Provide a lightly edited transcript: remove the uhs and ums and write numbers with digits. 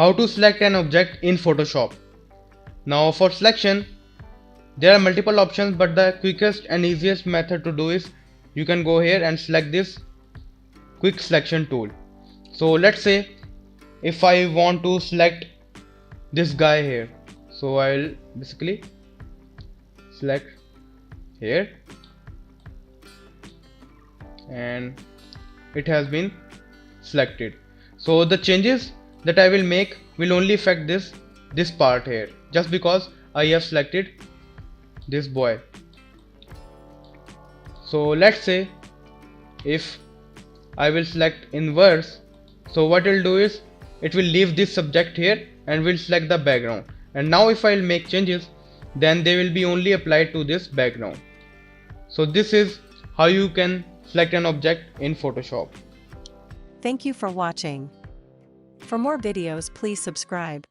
How to select an object in Photoshop. Now for selection, there are multiple options, but the quickest and easiest method to do is you can go here and select this quick selection tool. So let's say if I want to select this guy here, so I'll basically select here and it has been selected. So the changes that I will make will only affect this part here, just because I have selected this boy. So let's say if I will select inverse, so what it will do is it will leave this subject here and will select the background, and now if I will make changes, then they will be only applied to this background. So this is how you can select an object in Photoshop. Thank you for watching. For more videos, please subscribe.